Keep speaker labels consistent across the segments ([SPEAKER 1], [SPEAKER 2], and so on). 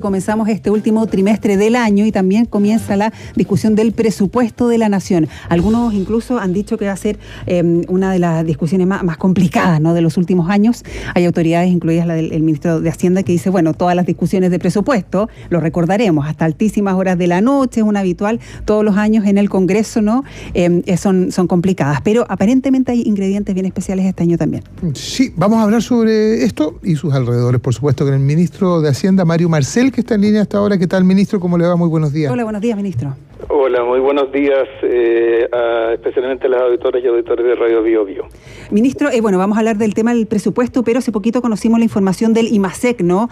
[SPEAKER 1] Comenzamos este último trimestre del año y también comienza la discusión del presupuesto de la Nación. Algunos incluso han dicho que va a ser una de las discusiones más complicadas, ¿no?, de los últimos años. Hay autoridades, incluidas la del ministro de Hacienda, que dice, bueno, todas las discusiones de presupuesto, lo recordaremos, hasta altísimas horas de la noche, es un habitual todos los años en el Congreso, ¿no? Son complicadas, pero aparentemente hay ingredientes bien especiales este año también.
[SPEAKER 2] Sí, vamos a hablar sobre esto y sus alrededores, por supuesto, con el ministro de Hacienda, Mario Marcel, que está en línea hasta ahora. ¿Qué tal, ministro? ¿Cómo le va? Muy buenos días.
[SPEAKER 1] Hola, buenos días, ministro.
[SPEAKER 3] Hola, muy buenos días, especialmente a las auditoras y auditores de Radio Bio Bio.
[SPEAKER 1] Ministro, bueno, vamos a hablar del tema del presupuesto, pero hace poquito conocimos la información del IMASEC, ¿no?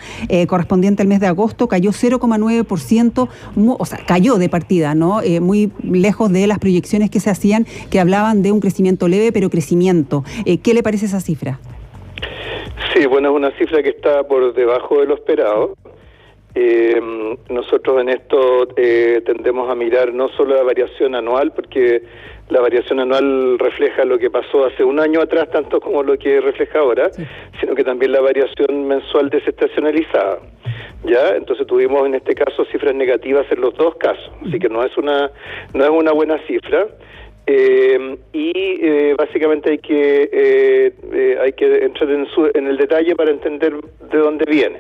[SPEAKER 1] Correspondiente al mes de agosto, cayó 0,9%, o sea, cayó de partida, ¿no? Muy lejos de las proyecciones que se hacían, que hablaban de un crecimiento leve, pero crecimiento. ¿Qué le parece esa cifra?
[SPEAKER 3] Sí, bueno, es una cifra que está por debajo de lo esperado. Nosotros en esto tendemos a mirar no solo la variación anual, porque la variación anual refleja lo que pasó hace un año atrás, tanto como lo que refleja ahora, sí, sino que también la variación mensual desestacionalizada. ¿Ya? Entonces tuvimos en este caso cifras negativas en los dos casos, así que no es una buena cifra. Básicamente hay que entrar en el detalle para entender de dónde viene.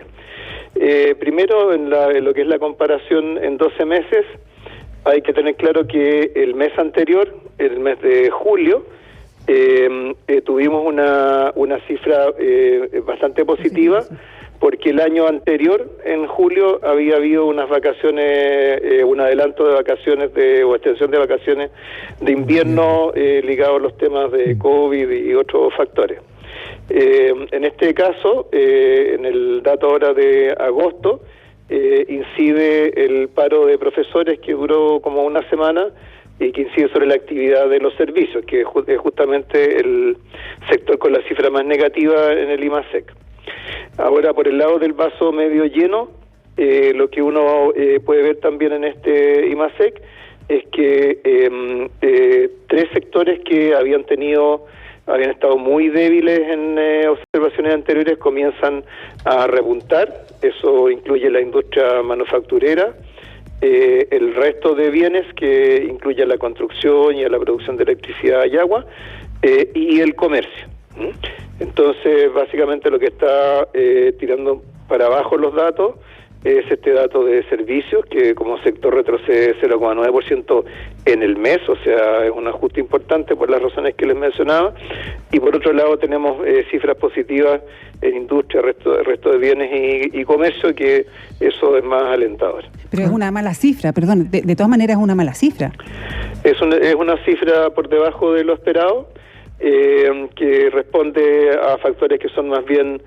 [SPEAKER 3] Primero, en lo que es la comparación en 12 meses, hay que tener claro que el mes anterior, el mes de julio, tuvimos una cifra bastante positiva, porque el año anterior, en julio, había habido unas vacaciones, un adelanto de vacaciones o extensión de vacaciones de invierno ligados a los temas de COVID y otros factores. En este caso, en el dato ahora de agosto, incide el paro de profesores que duró como una semana y que incide sobre la actividad de los servicios, que es justamente el sector con la cifra más negativa en el IMASEC. Ahora, por el lado del vaso medio lleno, lo que uno puede ver también en este IMASEC es que tres sectores que habían estado muy débiles en observaciones anteriores comienzan a repuntar. Eso incluye la industria manufacturera, el resto de bienes, que incluye la construcción y la producción de electricidad y agua, y el comercio. Entonces, básicamente lo que está tirando para abajo los datos es este dato de servicios, que como sector retrocede 0,9% en el mes, o sea, es un ajuste importante por las razones que les mencionaba. Y por otro lado tenemos cifras positivas en industria, resto de bienes y comercio, que eso es más alentador.
[SPEAKER 1] Pero es una mala cifra, perdón, de todas maneras es una mala cifra. Es
[SPEAKER 3] una cifra por debajo de lo esperado, que responde a factores que son más bien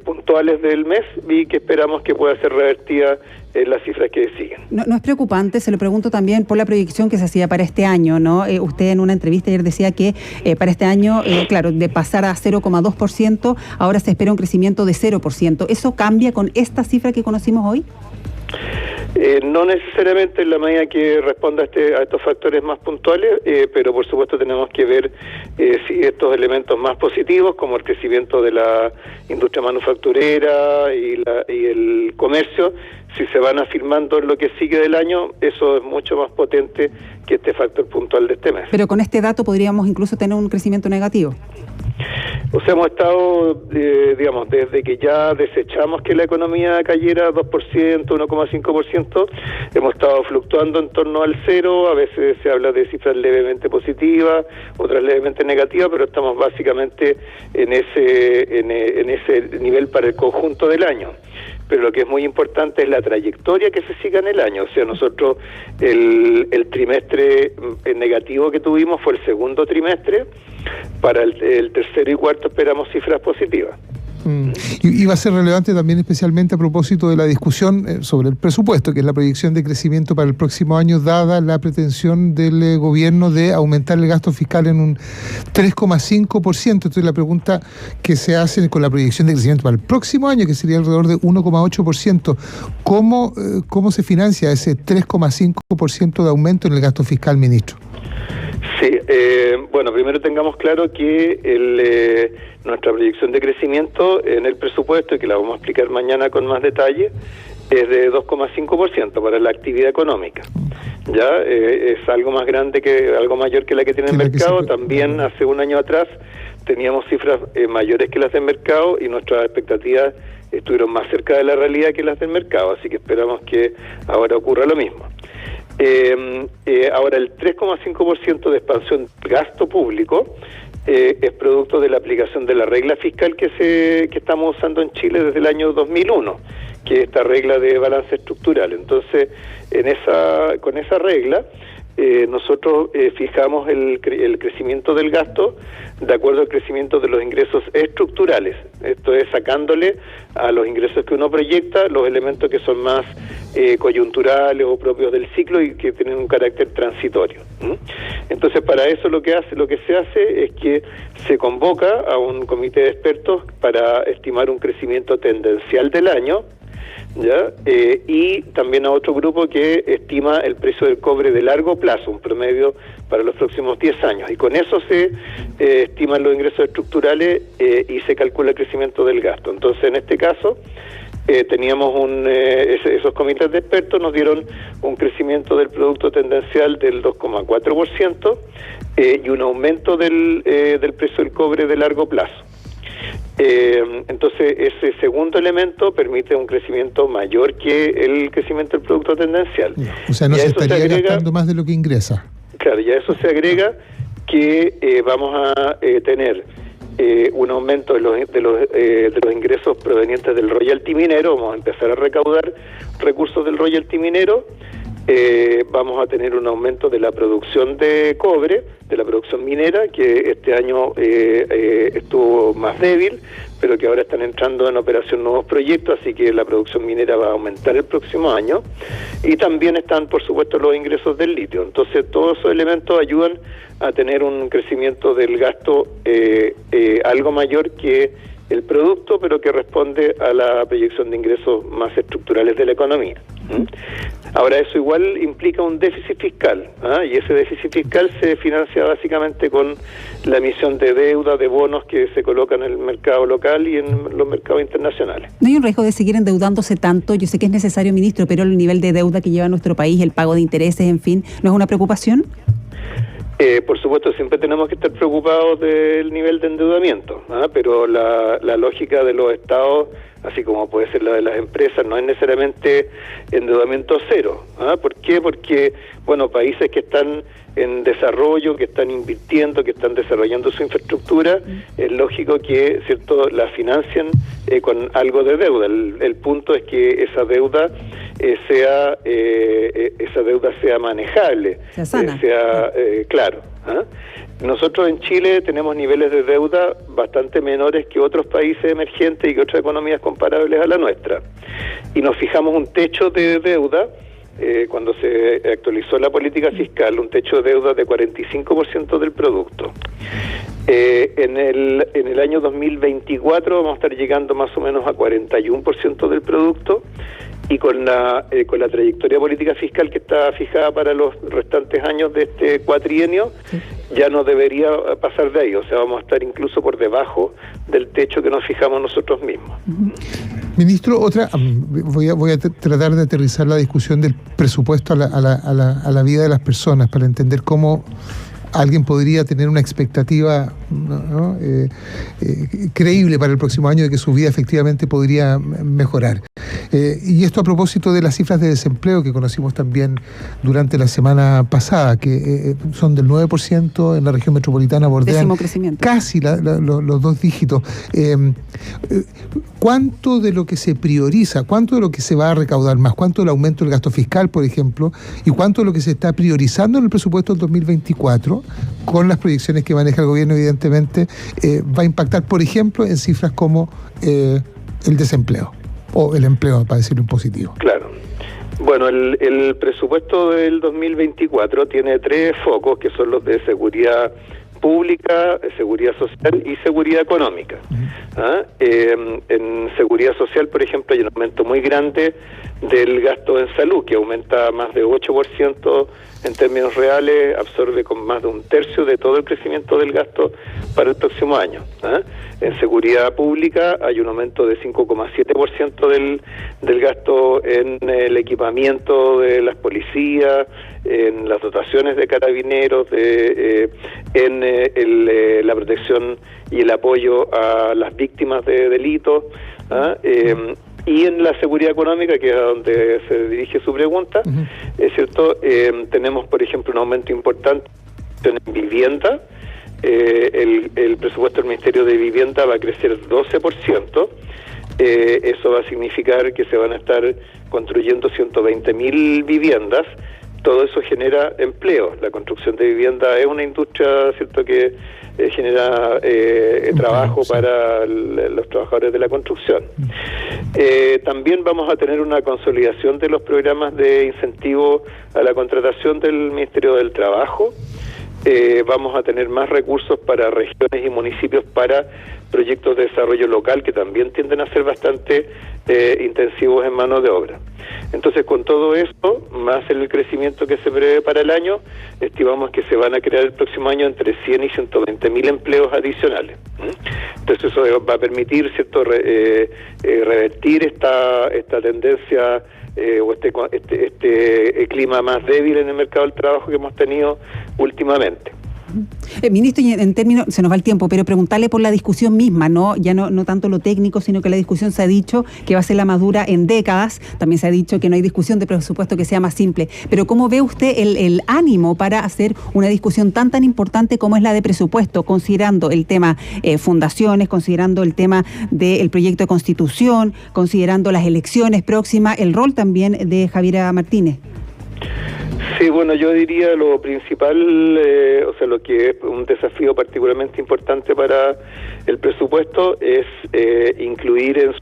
[SPEAKER 3] puntuales del mes y que esperamos que pueda ser revertida en las cifras que siguen.
[SPEAKER 1] No es preocupante, se lo pregunto también por la proyección que se hacía para este año, ¿no? Usted en una entrevista ayer decía que para este año, claro, de pasar a 0,2%, ahora se espera un crecimiento de 0%. ¿Eso cambia con esta cifra que conocimos hoy?
[SPEAKER 3] No necesariamente en la medida que responda a estos factores más puntuales, pero por supuesto tenemos que ver si estos elementos más positivos, como el crecimiento de la industria manufacturera y el comercio, si se van afirmando en lo que sigue del año, eso es mucho más potente que este factor puntual de este mes.
[SPEAKER 1] Pero con este dato podríamos incluso tener un crecimiento negativo.
[SPEAKER 3] O sea, hemos estado, desde que ya desechamos que la economía cayera 2%, 1,5%, hemos estado fluctuando en torno al cero. A veces se habla de cifras levemente positivas, otras levemente negativas, pero estamos básicamente en ese nivel para el conjunto del año. Pero lo que es muy importante es la trayectoria que se siga en el año. O sea, nosotros el trimestre negativo que tuvimos fue el segundo trimestre. Para el tercero y cuarto esperamos cifras positivas.
[SPEAKER 2] Y va a ser relevante también, especialmente a propósito de la discusión sobre el presupuesto, que es la proyección de crecimiento para el próximo año, dada la pretensión del gobierno de aumentar el gasto fiscal en un 3,5%. Entonces la pregunta que se hace con la proyección de crecimiento para el próximo año, que sería alrededor de 1,8%, ¿cómo se financia ese 3,5% de aumento en el gasto fiscal, ministro?
[SPEAKER 3] Sí, bueno, primero tengamos claro que nuestra proyección de crecimiento en el presupuesto, y que la vamos a explicar mañana con más detalle, es de 2,5% para la actividad económica. Ya es algo más grande algo mayor que la que tiene el mercado. También hace un año atrás teníamos cifras mayores que las del mercado y nuestras expectativas estuvieron más cerca de la realidad que las del mercado, así que esperamos que ahora ocurra lo mismo. Ahora el 3,5% de expansión del gasto público es producto de la aplicación de la regla fiscal que estamos usando en Chile desde el año 2001, que es esta regla de balance estructural. Entonces, con esa regla, nosotros fijamos el crecimiento del gasto de acuerdo al crecimiento de los ingresos estructurales. Esto es sacándole a los ingresos que uno proyecta los elementos que son más coyunturales o propios del ciclo y que tienen un carácter transitorio. Entonces, para eso lo que se hace es que se convoca a un comité de expertos para estimar un crecimiento tendencial del año, ¿ya? Y también a otro grupo que estima el precio del cobre de largo plazo, un promedio para los próximos 10 años. Y con eso se estiman los ingresos estructurales y se calcula el crecimiento del gasto. Entonces, en este caso, teníamos esos comités de expertos nos dieron un crecimiento del producto tendencial del 2,4% y un aumento del precio del cobre de largo plazo. Entonces ese segundo elemento permite un crecimiento mayor que el crecimiento del producto tendencial.
[SPEAKER 2] O sea, no se estaría gastando más de lo que ingresa.
[SPEAKER 3] Claro, y a eso se agrega que vamos a tener un aumento de los ingresos provenientes del royalty minero. Vamos a empezar a recaudar recursos del royalty minero. Vamos a tener un aumento de la producción de cobre, de la producción minera, que este año estuvo más débil, pero que ahora están entrando en operación nuevos proyectos, así que la producción minera va a aumentar el próximo año. Y también están, por supuesto, los ingresos del litio. Entonces, todos esos elementos ayudan a tener un crecimiento del gasto algo mayor que el producto, pero que responde a la proyección de ingresos más estructurales de la economía. Ahora, eso igual implica un déficit fiscal, y ese déficit fiscal se financia básicamente con la emisión de deuda, de bonos que se colocan en el mercado local y en los mercados internacionales.
[SPEAKER 1] ¿No hay un riesgo de seguir endeudándose tanto? Yo sé que es necesario, ministro, pero el nivel de deuda que lleva nuestro país, el pago de intereses, en fin, ¿no es una preocupación?
[SPEAKER 3] Por supuesto, siempre tenemos que estar preocupados del nivel de endeudamiento, pero la lógica de los estados, así como puede ser la de las empresas, no es necesariamente endeudamiento cero. ¿Por qué? Porque, países que están en desarrollo, que están invirtiendo, que están desarrollando su infraestructura, es lógico que, ¿cierto?, la financien con algo de deuda. El punto es que esa deuda sea manejable, sea claro. Nosotros en Chile tenemos niveles de deuda bastante menores que otros países emergentes y que otras economías comparables a la nuestra. Y nos fijamos un techo de deuda cuando se actualizó la política fiscal, un techo de deuda de 45% del producto. En el año 2024 vamos a estar llegando más o menos a 41% del producto, y con la trayectoria política fiscal que está fijada para los restantes años de este cuatrienio, ya no debería pasar de ahí. O sea, vamos a estar incluso por debajo del techo que nos fijamos nosotros mismos.
[SPEAKER 2] Ministro, voy a tratar de aterrizar la discusión del presupuesto a la vida de las personas para entender cómo alguien podría tener una expectativa creíble para el próximo año de que su vida efectivamente podría mejorar. Y esto a propósito de las cifras de desempleo que conocimos también durante la semana pasada, que son del 9% en la región metropolitana, bordean casi los 2 dígitos. ¿Cuánto de lo que se prioriza, cuánto de lo que se va a recaudar más, cuánto del aumento del gasto fiscal, por ejemplo, y cuánto de lo que se está priorizando en el presupuesto del 2024, con las proyecciones que maneja el gobierno, evidentemente, va a impactar, por ejemplo, en cifras como el desempleo o el empleo, para decirlo en positivo?
[SPEAKER 3] Claro. Bueno, el presupuesto del 2024 tiene 3 focos, que son los de seguridad pública, seguridad social y seguridad económica. En seguridad social, por ejemplo, hay un aumento muy grande del gasto en salud, que aumenta más de 8% en términos reales, absorbe con más de un tercio de todo el crecimiento del gasto para el próximo año. En seguridad pública hay un aumento de 5,7% del gasto en el equipamiento de las policías, en las dotaciones de carabineros, en la protección y el apoyo a las víctimas de delitos, y en la seguridad económica, que es a donde se dirige su pregunta, es cierto, tenemos, por ejemplo, un aumento importante en vivienda. El presupuesto del Ministerio de Vivienda va a crecer 12%. Eso va a significar que se van a estar construyendo 120.000 viviendas. Todo eso genera empleo. La construcción de vivienda es una industria, cierto, que genera trabajo para los trabajadores de la construcción. También vamos a tener una consolidación de los programas de incentivo a la contratación del Ministerio del Trabajo. Vamos a tener más recursos para regiones y municipios para proyectos de desarrollo local, que también tienden a ser bastante intensivos en mano de obra. Entonces, con todo esto, más el crecimiento que se prevé para el año, estimamos que se van a crear el próximo año entre 100 y 120.000 empleos adicionales. Entonces, eso va a permitir, ¿cierto?, revertir esta tendencia o este clima más débil en el mercado del trabajo que hemos tenido últimamente.
[SPEAKER 1] Ministro, en términos, se nos va el tiempo, pero preguntarle por la discusión misma, ¿no? Ya no tanto lo técnico, sino que la discusión se ha dicho que va a ser la más dura en décadas. También se ha dicho que no hay discusión de presupuesto que sea más simple. Pero ¿cómo ve usted el ánimo para hacer una discusión tan importante como es la de presupuesto, considerando el tema fundaciones, considerando el tema del proyecto de constitución, considerando las elecciones próximas, el rol también de Javiera Martínez?
[SPEAKER 3] Sí, bueno, yo diría lo principal, lo que es un desafío particularmente importante para el presupuesto es incluir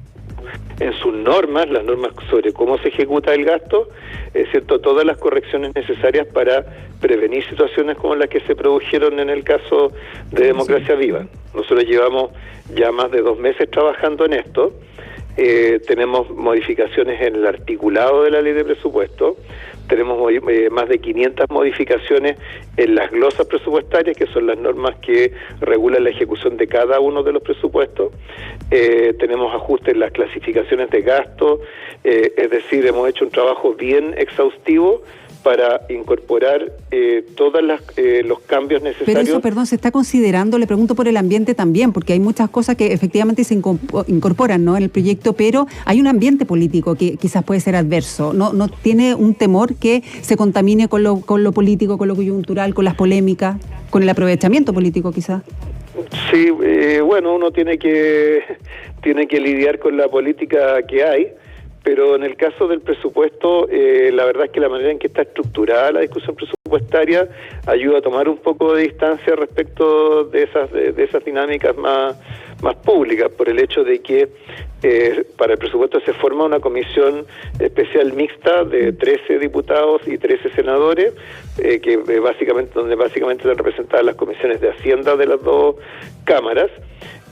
[SPEAKER 3] en sus normas, las normas sobre cómo se ejecuta el gasto, es cierto, todas las correcciones necesarias para prevenir situaciones como las que se produjeron en el caso de Democracia Viva. Nosotros llevamos ya más de 2 meses trabajando en esto. Tenemos modificaciones en el articulado de la ley de presupuesto, tenemos más de 500 modificaciones en las glosas presupuestarias, que son las normas que regulan la ejecución de cada uno de los presupuestos. Tenemos ajustes en las clasificaciones de gasto, es decir, hemos hecho un trabajo bien exhaustivo para incorporar todos los cambios necesarios.
[SPEAKER 1] Pero eso, perdón, se está considerando, le pregunto por el ambiente también, porque hay muchas cosas que efectivamente se incorporan, ¿no?, en el proyecto, pero hay un ambiente político que quizás puede ser adverso. ¿No tiene un temor que se contamine con lo político, con lo coyuntural, con las polémicas, con el aprovechamiento político quizás?
[SPEAKER 3] Sí, bueno, uno tiene que lidiar con la política que hay. Pero en el caso del presupuesto, la verdad es que la manera en que está estructurada la discusión presupuestaria ayuda a tomar un poco de distancia respecto de esas dinámicas más públicas, por el hecho de que para el presupuesto se forma una comisión especial mixta de 13 diputados y 13 senadores, donde básicamente están representadas las comisiones de Hacienda de las dos cámaras,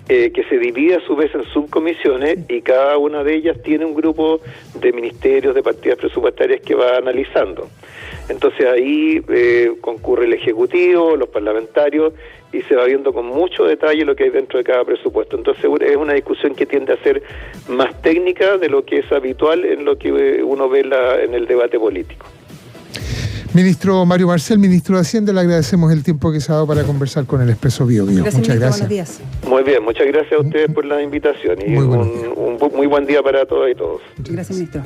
[SPEAKER 3] que se divide a su vez en subcomisiones, y cada una de ellas tiene un grupo de ministerios, de partidas presupuestarias que va analizando. Entonces ahí concurre el Ejecutivo, los parlamentarios, y se va viendo con mucho detalle lo que hay dentro de cada presupuesto. Entonces es una discusión que tiende a ser más técnica de lo que es habitual en lo que uno ve en el debate político.
[SPEAKER 2] Ministro Mario Marcel, ministro de Hacienda, le agradecemos el tiempo que se ha dado para conversar con el Expreso Bio Bio.
[SPEAKER 1] Gracias,
[SPEAKER 2] muchas gracias.
[SPEAKER 1] Buenos días.
[SPEAKER 3] Muy bien, muchas gracias a ustedes por la invitación y un muy buen día para todas y todos.
[SPEAKER 1] Gracias, ministro.